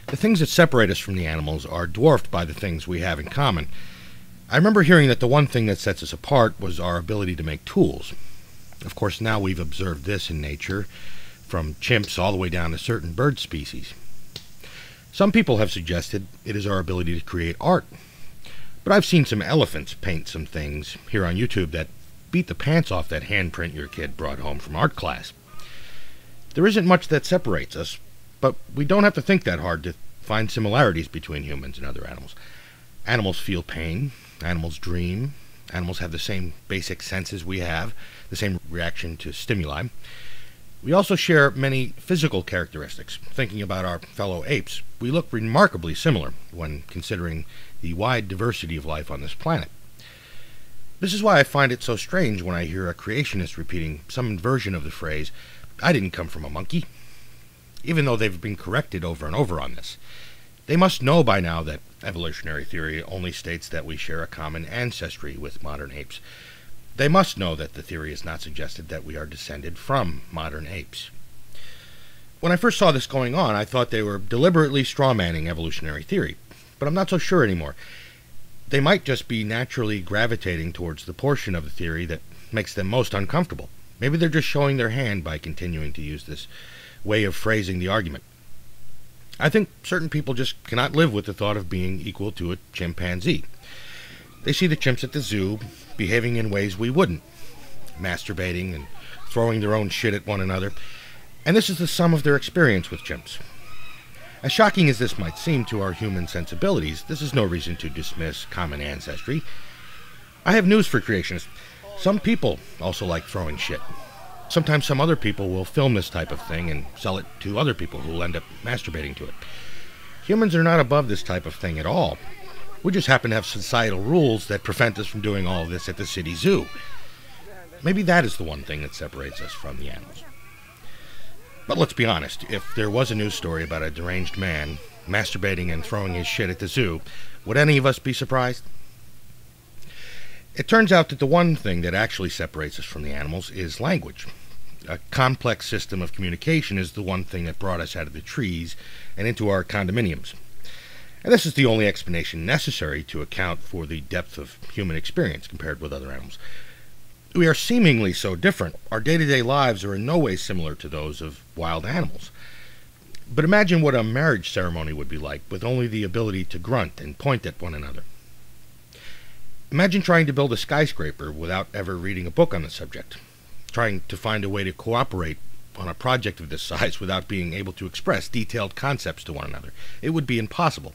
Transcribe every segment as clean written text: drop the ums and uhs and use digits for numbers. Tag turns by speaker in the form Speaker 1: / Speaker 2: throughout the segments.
Speaker 1: The things that separate us from the animals are dwarfed by the things we have in common. I remember hearing that the one thing that sets us apart was our ability to make tools. Of course, now we've observed this in nature, from chimps all the way down to certain bird species. Some people have suggested it is our ability to create art. But I've seen some elephants paint some things here on YouTube that beat the pants off that handprint your kid brought home from art class. There isn't much that separates us, but we don't have to think that hard to find similarities between humans and other animals. Animals feel pain, animals dream, animals have the same basic senses we have, the same reaction to stimuli. We also share many physical characteristics. Thinking about our fellow apes, we look remarkably similar when considering the wide diversity of life on this planet. This is why I find it so strange when I hear a creationist repeating some version of the phrase, "I didn't come from a monkey," even though they've been corrected over and over on this. They must know by now that evolutionary theory only states that we share a common ancestry with modern apes. They must know that the theory has not suggested that we are descended from modern apes. When I first saw this going on, I thought they were deliberately strawmanning evolutionary theory, but I'm not so sure anymore. They might just be naturally gravitating towards the portion of the theory that makes them most uncomfortable. Maybe they're just showing their hand by continuing to use this way of phrasing the argument. I think certain people just cannot live with the thought of being equal to a chimpanzee. They see the chimps at the zoo behaving in ways we wouldn't, masturbating and throwing their own shit at one another, and this is the sum of their experience with chimps. As shocking as this might seem to our human sensibilities, this is no reason to dismiss common ancestry. I have news for creationists. Some people also like throwing shit. Sometimes some other people will film this type of thing and sell it to other people who will end up masturbating to it. Humans are not above this type of thing at all. We just happen to have societal rules that prevent us from doing all of this at the city zoo. Maybe that is the one thing that separates us from the animals. But let's be honest, if there was a news story about a deranged man masturbating and throwing his shit at the zoo, would any of us be surprised? It turns out that the one thing that actually separates us from the animals is language. A complex system of communication is the one thing that brought us out of the trees and into our condominiums. And this is the only explanation necessary to account for the depth of human experience compared with other animals. We are seemingly so different. Our day-to-day lives are in no way similar to those of wild animals. But imagine what a marriage ceremony would be like with only the ability to grunt and point at one another. Imagine trying to build a skyscraper without ever reading a book on the subject. Trying to find a way to cooperate on a project of this size without being able to express detailed concepts to one another. It would be impossible.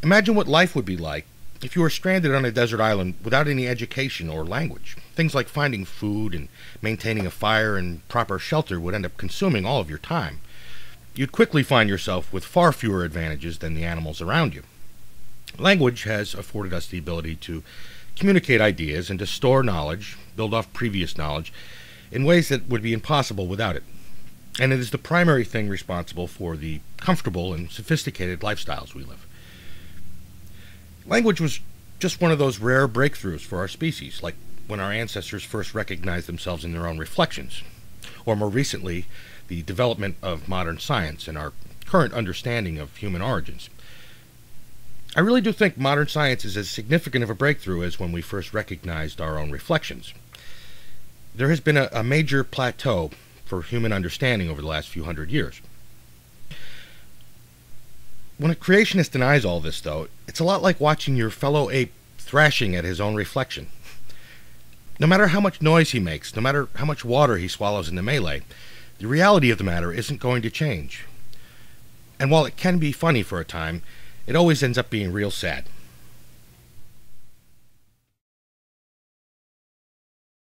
Speaker 1: Imagine what life would be like if you were stranded on a desert island without any education or language. Things like finding food and maintaining a fire and proper shelter would end up consuming all of your time. You'd quickly find yourself with far fewer advantages than the animals around you. Language has afforded us the ability to communicate ideas and to store knowledge, build off previous knowledge, in ways that would be impossible without it. And it is the primary thing responsible for the comfortable and sophisticated lifestyles we live. Language was just one of those rare breakthroughs for our species, like when our ancestors first recognized themselves in their own reflections, or more recently, the development of modern science and our current understanding of human origins. I really do think modern science is as significant of a breakthrough as when we first recognized our own reflections. There has been a major plateau for human understanding over the last few hundred years. When a creationist denies all this, though, it's a lot like watching your fellow ape thrashing at his own reflection. No matter how much noise he makes, no matter how much water he swallows in the melee, the reality of the matter isn't going to change. And while it can be funny for a time, it always ends up being real sad.